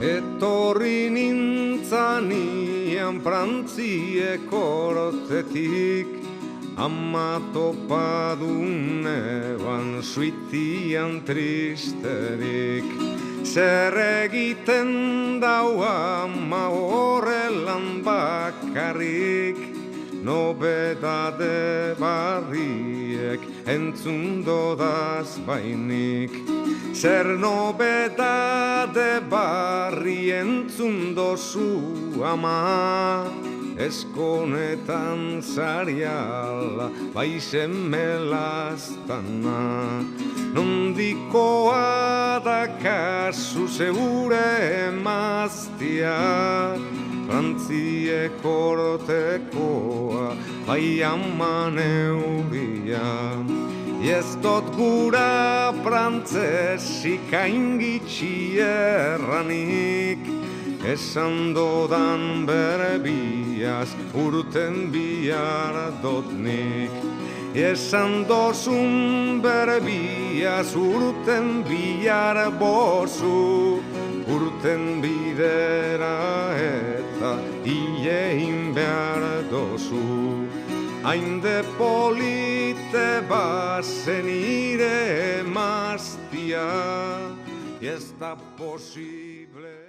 Etorri nintzanian Frantzieko hortetik, ama topadun eban suitian tristerik. Zer egiten dau ama horrelan bakarrik, nobedade barriek entzun dodaz bainik. Zer nobedade barri entzun dozu ama, eskonetan zariala baizen melaztana. Nondikoa da kasu zeure emaztia, Frantzieko hortekoa bai ama neuria. Ez dot gura frantzesik aingitxi erranik, esan dodan berbiaz urten bihar dotnik. Esan dozun berbiaz urten bihar bozu, urten bidera eta hilein behar dozu. Hainde polite bazen ire emaztia, ez da posible.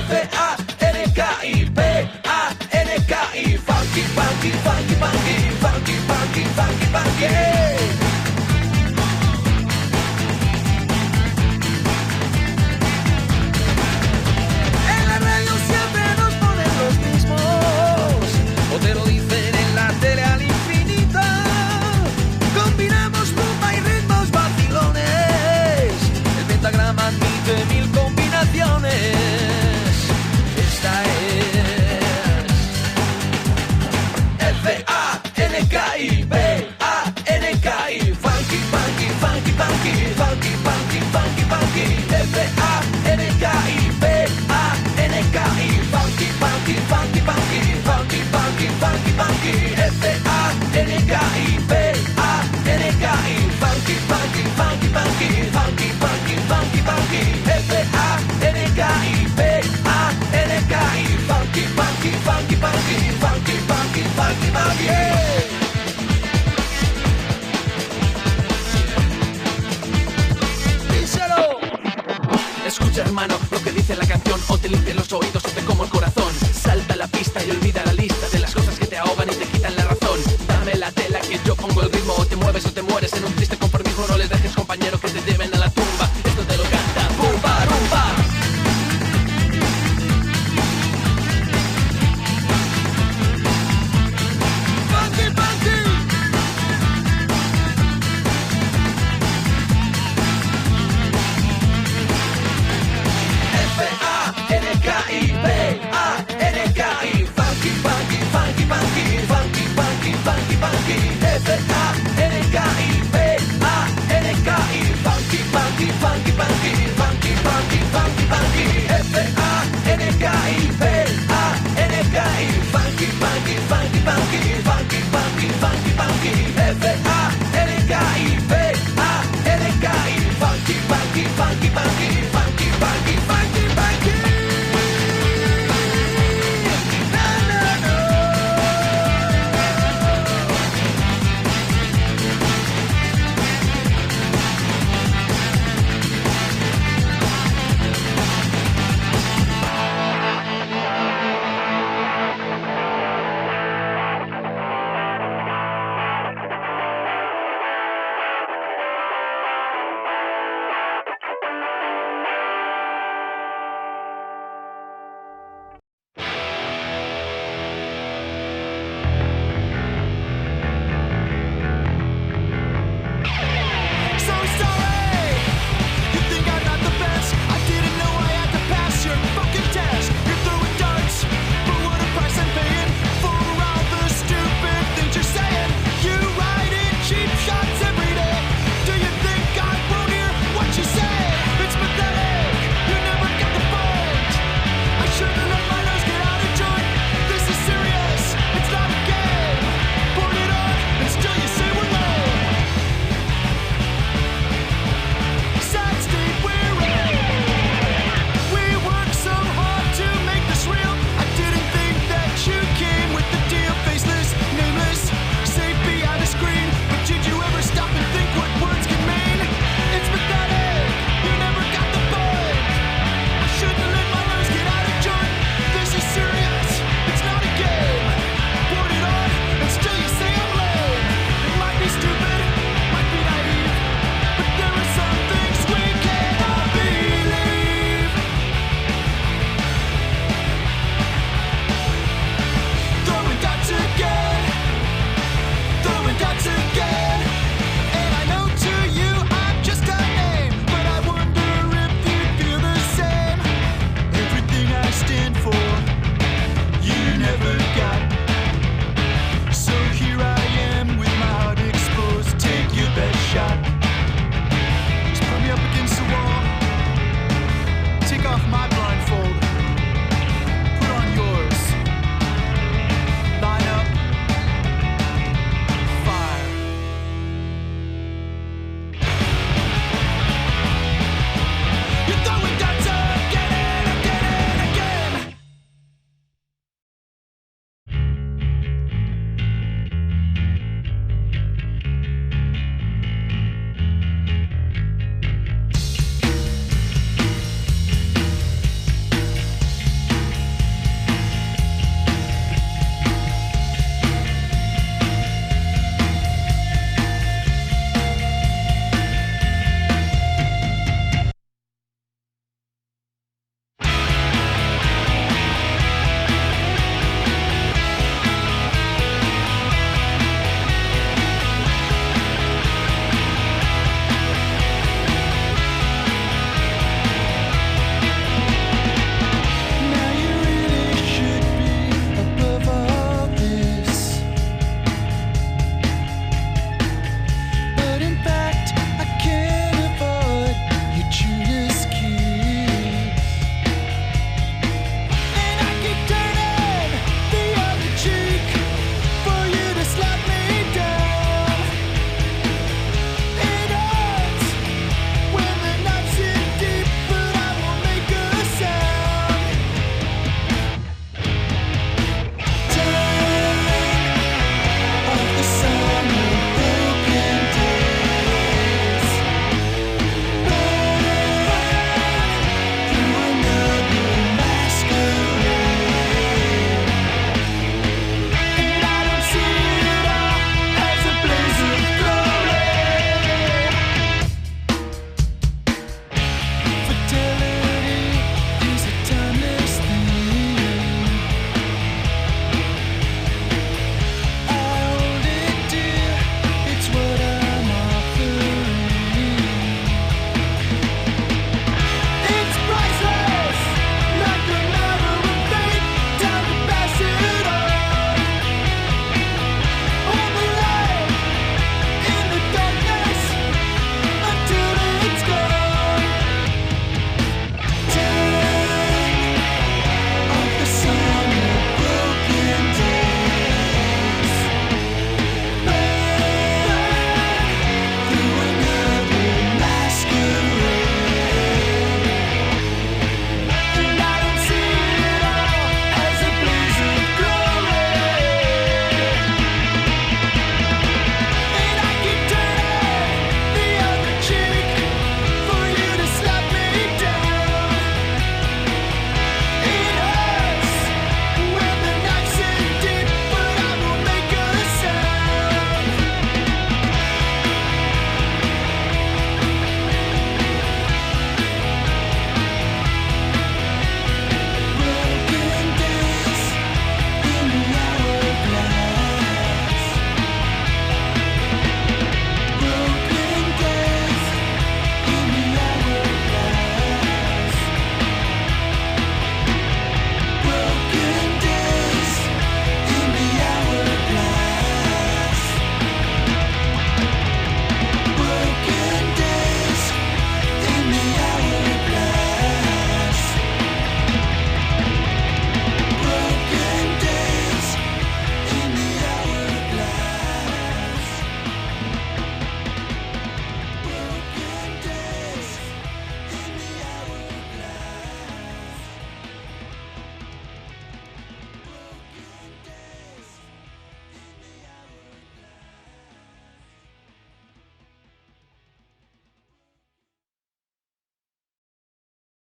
F-A-N-K-I, P-A-N-K-I los oídos o te como el corazón. Salta a la pista y olvida la lista de las cosas que te ahogan y te quitan la razón. Dame la tela que yo pongo el ritmo, o te mueves o te mueres en un triste conformismo. No les dejes, compañero, que te lleven a la tumba. Esto te lo canta Pumba Rumba. F-A-N-K-I-B-A-N-K-I, funky, funky, funky, funky, funky, funky, F-A